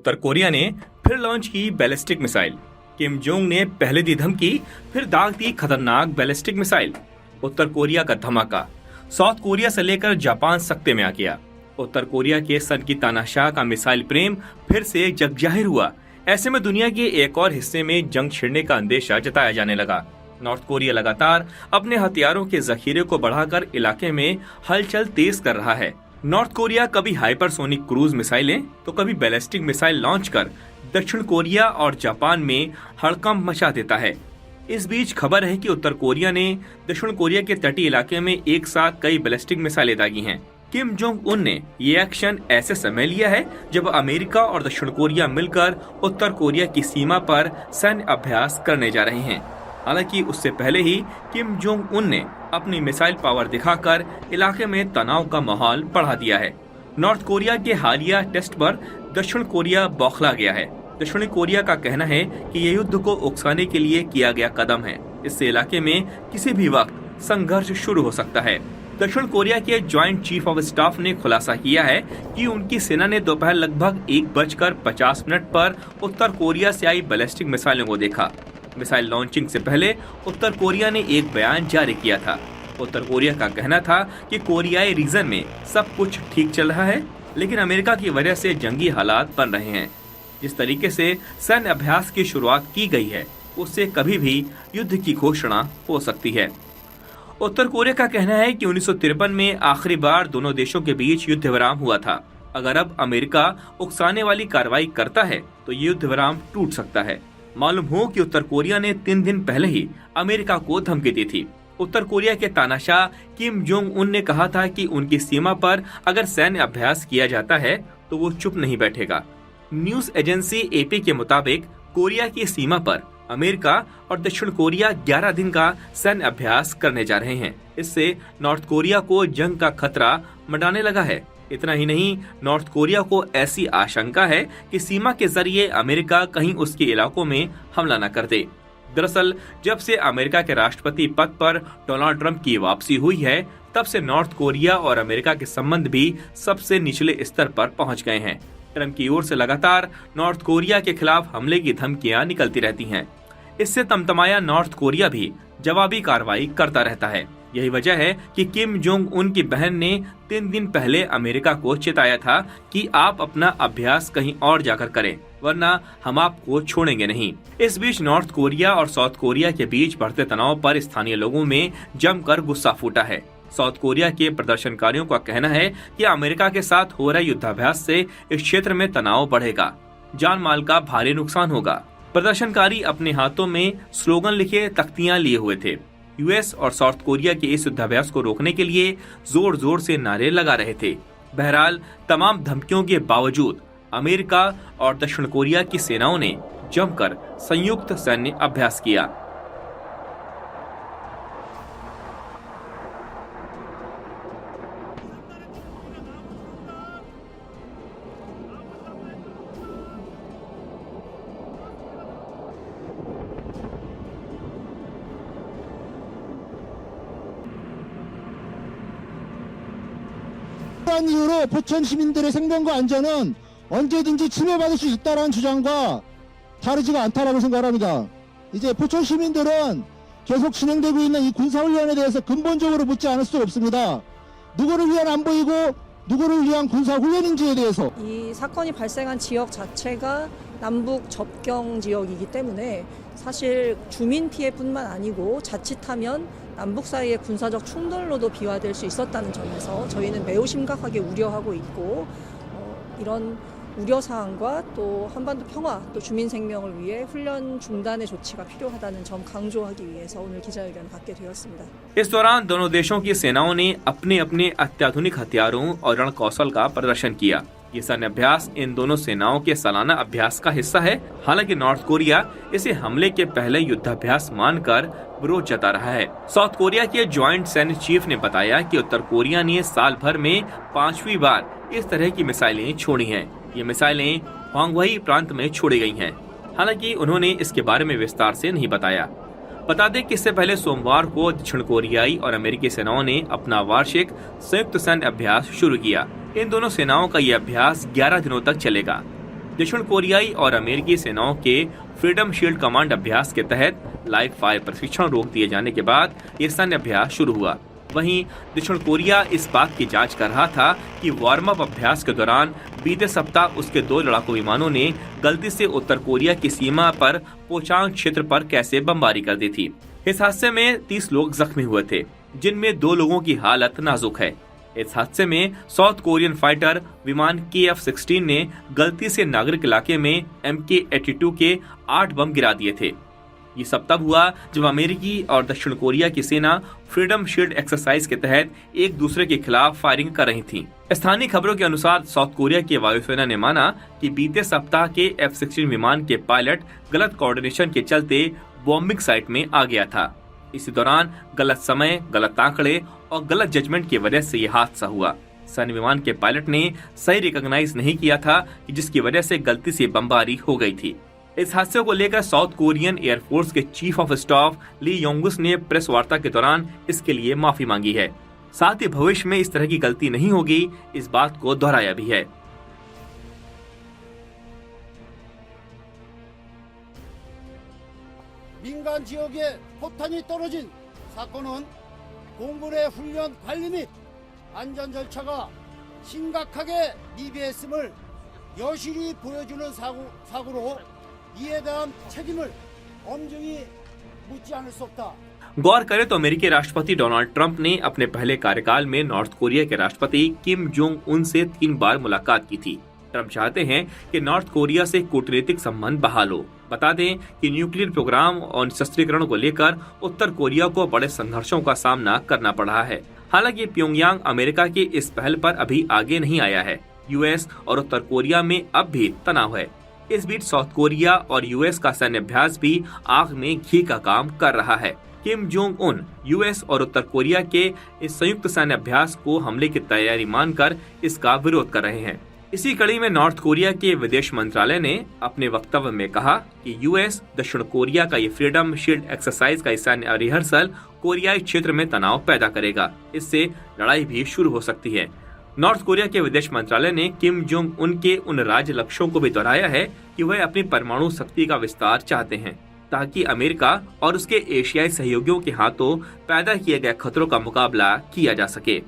उत्तर Korea ने फिर launch की बैलिस्टिक मिसाइल। किम जोंग ने पहले दी धमकी, फिर दाग दी खतरनाक बैलिस्टिक मिसाइल। उत्तर कोरिया का धमाका, साउथ कोरिया से लेकर जापान सकते में आ गया। उत्तर कोरिया के सन की तानाशाह का मिसाइल प्रेम फिर से जग जाहिर हुआ। ऐसे में दुनिया के एक और हिस्से में जंग छिड़ने का अंदेशा जताया जाने लगा। नॉर्थ कोरिया लगातार अपने हथियारों के जखीरे को बढ़ाकर इलाके में हलचल तेज कर रहा है। नॉर्थ कोरिया कभी हाइपरसोनिक क्रूज मिसाइलें तो कभी बैलिस्टिक मिसाइल लॉन्च कर दक्षिण कोरिया और जापान में हड़कंप मचा देता है। इस बीच खबर है कि उत्तर कोरिया ने दक्षिण कोरिया के तटीय इलाके में एक साथ कई बैलिस्टिक मिसाइलें दागी हैं। किम जोंग उन ने ये एक्शन ऐसे समय लिया है जब अमेरिका और दक्षिण कोरिया मिलकर उत्तर कोरिया की सीमा पर सैन्य अभ्यास करने जा रहे हैं। हालांकि उससे पहले ही किम जोंग उन ने अपनी मिसाइल पावर दिखाकर इलाके में तनाव का माहौल बढ़ा दिया है। नॉर्थ कोरिया के हालिया टेस्ट पर दक्षिण कोरिया बौखला गया है। दक्षिणी कोरिया का कहना है कि ये युद्ध को उकसाने के लिए किया गया कदम है। इससे इलाके में किसी भी वक्त संघर्ष शुरू हो सकता है। दक्षिण कोरिया के ज्वाइंट चीफ ऑफ स्टाफ ने खुलासा किया है कि उनकी सेना ने दोपहर लगभग 1:50 पर उत्तर कोरिया से आई बैलिस्टिक मिसाइलों को देखा। मिसाइल लॉन्चिंग से पहले उत्तर कोरिया ने एक बयान जारी किया था। उत्तर कोरिया का कहना था कि कोरियाई रीजन में सब कुछ ठीक चल रहा है, लेकिन अमेरिका की वजह से जंगी हालात बन रहे हैं। जिस तरीके से सैन्य अभ्यास की शुरुआत की गई है, उससे कभी भी युद्ध की घोषणा हो सकती है। उत्तर कोरिया का कहना है कि 1953 में आखिरी बार दोनों देशों के बीच युद्ध विराम हुआ था। अगर अब अमेरिका उकसाने वाली कार्रवाई करता है तो ये युद्ध विराम टूट सकता है। मालूम हो कि उत्तर कोरिया ने 3 दिन पहले ही अमेरिका को धमकी दी थी। उत्तर कोरिया के तानाशाह किम जोंग उन ने कहा था कि उनकी सीमा पर अगर सैन्य अभ्यास किया जाता है तो वो चुप नहीं बैठेगा। न्यूज एजेंसी एपी के मुताबिक कोरिया की सीमा पर अमेरिका और दक्षिण कोरिया 11 दिन का सैन्य अभ्यास करने जा रहे हैं। इससे नॉर्थ कोरिया को जंग का खतरा मंडाने लगा है। इतना ही नहीं, नॉर्थ कोरिया को ऐसी आशंका है कि सीमा के जरिए अमेरिका कहीं उसके इलाकों में हमला न कर दे। दरअसल जब से अमेरिका के राष्ट्रपति पद पर डोनाल्ड ट्रंप की वापसी हुई है, तब से नॉर्थ कोरिया और अमेरिका के संबंध भी सबसे निचले स्तर पर पहुंच गए हैं। ट्रंप की ओर से लगातार नॉर्थ कोरिया के खिलाफ हमले की धमकियां निकलती रहती हैं। इससे तमतमाया नॉर्थ कोरिया भी जवाबी कार्रवाई करता रहता है। यही वजह है कि किम जोंग उन की बहन ने 3 दिन पहले अमेरिका को चेताया था कि आप अपना अभ्यास कहीं और जाकर करें, वरना हम आपको छोड़ेंगे नहीं। इस बीच नॉर्थ कोरिया और साउथ कोरिया के बीच बढ़ते तनाव पर स्थानीय लोगों में जमकर गुस्सा फूटा है। साउथ कोरिया के प्रदर्शनकारियों का कहना है कि अमेरिका के साथ हो रहे युद्धाभ्यास से इस क्षेत्र में तनाव बढ़ेगा, जान माल का भारी नुकसान होगा। प्रदर्शनकारी अपने हाथों में स्लोगन लिखे तख्तियां लिए हुए थे। यूएस और साउथ कोरिया के इस युद्धाभ्यास को रोकने के लिए जोर जोर से नारे लगा रहे थे। बहरहाल तमाम धमकियों के बावजूद अमेरिका और दक्षिण कोरिया की सेनाओं ने जमकर संयुक्त सैन्य अभ्यास किया। 이후로 포천 시민들의 생명과 안전은 언제든지 침해받을 수 있다는 주장과 다르지가 않다라고 생각합니다. 이제 포천 시민들은 계속 진행되고 있는 이 군사훈련에 대해서 근본적으로 묻지 않을 수 없습니다. 누구를 위한 안보이고 누구를 위한 군사훈련인지에 대해서. 이 사건이 발생한 지역 자체가 남북 접경 지역이기 때문에 사실 주민 피해뿐만 아니고 자칫하면 남북 사이의 군사적 충돌로도 비화될 수 있었다는 점에서 저희는 매우 심각하게 우려하고 있고 이런 우려사항과 또 한반도 평화 또 주민 생명을 위해 훈련 중단의 조치가 필요하다는 점 강조하기 위해서 오늘 기자회견을 갖게 되었습니다. इस दौरान दोनों देशों की सेनाओं ने अपने अपने अत्याधुनिक हथियारों और रण कौशल का प्रदर्शन किया। ये सैन्य अभ्यास इन दोनों सेनाओं के सालाना अभ्यास का हिस्सा है। हालांकि नॉर्थ कोरिया इसे हमले के पहले युद्धाभ्यास मानकर विरोध जता रहा है। साउथ कोरिया के ज्वाइंट सैन्य चीफ ने बताया कि उत्तर कोरिया ने साल भर में 5वीं बार इस तरह की मिसाइलें छोड़ी हैं। ये मिसाइलें ह्वांगवई प्रांत में छोड़ी गई हैं। हालांकि उन्होंने इसके बारे में विस्तार से नहीं बताया। बता दें कि इससे पहले सोमवार को दक्षिण कोरियाई और अमेरिकी सेनाओं ने अपना वार्षिक संयुक्त सैन्य अभ्यास शुरू किया। इन दोनों सेनाओं का ये अभ्यास 11 दिनों तक चलेगा। दक्षिण कोरियाई और अमेरिकी सेनाओं के फ्रीडम शील्ड कमांड अभ्यास के तहत लाइव फायर प्रशिक्षण रोक दिए जाने के बाद ये सैन्य अभ्यास शुरू हुआ। वहीं दक्षिण कोरिया इस बात की जांच कर रहा था कि वार्म अप अभ्यास के दौरान बीते सप्ताह उसके 2 लड़ाकू विमानों ने गलती से उत्तर कोरिया की सीमा पर पोचांग क्षेत्र पर कैसे बमबारी कर दी थी। इस हादसे में 30 लोग जख्मी हुए थे, जिनमें 2 लोगों की हालत नाजुक है। इस हादसे में साउथ कोरियन फाइटर विमान KF-16 ने गलती से नागरिक इलाके में MK-82 के 8 बम गिरा दिए थे। ये सब तब हुआ जब अमेरिकी और दक्षिण कोरिया की सेना फ्रीडम शील्ड एक्सरसाइज के तहत एक दूसरे के खिलाफ फायरिंग कर रही थी। स्थानीय खबरों के अनुसार साउथ कोरिया की वायुसेना ने माना कि बीते सप्ताह के F-16 विमान के पायलट गलत कोऑर्डिनेशन के चलते बॉम्बिंग साइट में आ गया था। इसी दौरान गलत समय, गलत आंकड़े और गलत जजमेंट की वजह से यह हादसा हुआ। सैन्य विमान के पायलट ने सही रिकॉग्नाइज नहीं किया था, जिसकी वजह से गलती से बमबारी हो गई थी। इस हादसे को लेकर साउथ कोरियन एयरफोर्स के चीफ ऑफ स्टाफ ली योंगुस ने प्रेस वार्ता के दौरान इसके लिए माफी मांगी है। साथ ही भविष्य में इस तरह की गलती नहीं होगी, इस बात को दोहराया भी है। 민간 지역에 포탄이 떨어진 사건은 공군의 훈련 관리 및 안전 절차가 심각하게 미비했음을 여실히 보여주는 사고로 이에 대한 책임을 엄중히 묻지 않을 수 없다. गौर करें तो अमेरिकी राष्ट्रपति डोनाल्ड ट्रंप ने अपने पहले कार्यकाल में नॉर्थ कोरिया के राष्ट्रपति किम जोंग उन से 3 बार मुलाकात की थी। ट्रंप चाहते हैं कि नॉर्थ कोरिया से कूटनीतिक संबंध बहाल हो। बता दें कि न्यूक्लियर प्रोग्राम और निशस्त्रीकरण को लेकर उत्तर कोरिया को बड़े संघर्षों का सामना करना पड़ रहा है। हालांकि प्योंगयांग अमेरिका की इस पहल पर अभी आगे नहीं आया है। यूएस और उत्तर कोरिया में अब भी तनाव है। इस बीच साउथ कोरिया और यूएस का सैन्य अभ्यास भी आग में घी का काम कर रहा है। किम जोंग उन यूएस और उत्तर कोरिया के इस संयुक्त सैन्य अभ्यास को हमले की तैयारी मानकर इसका विरोध कर रहे हैं। इसी कड़ी में नॉर्थ कोरिया के विदेश मंत्रालय ने अपने वक्तव्य में कहा कि यूएस दक्षिण कोरिया का ये फ्रीडम शील्ड एक्सरसाइज का सैन्य रिहर्सल कोरियाई क्षेत्र में तनाव पैदा करेगा। इससे लड़ाई भी शुरू हो सकती है। नॉर्थ कोरिया के विदेश मंत्रालय ने किम जोंग उन के उन राज्य लक्ष्यों को भी दोहराया है कि वह अपनी परमाणु शक्ति का विस्तार चाहते हैं, ताकि अमेरिका और उसके एशियाई सहयोगियों के हाथों पैदा किए गए खतरों का मुकाबला किया जा सके।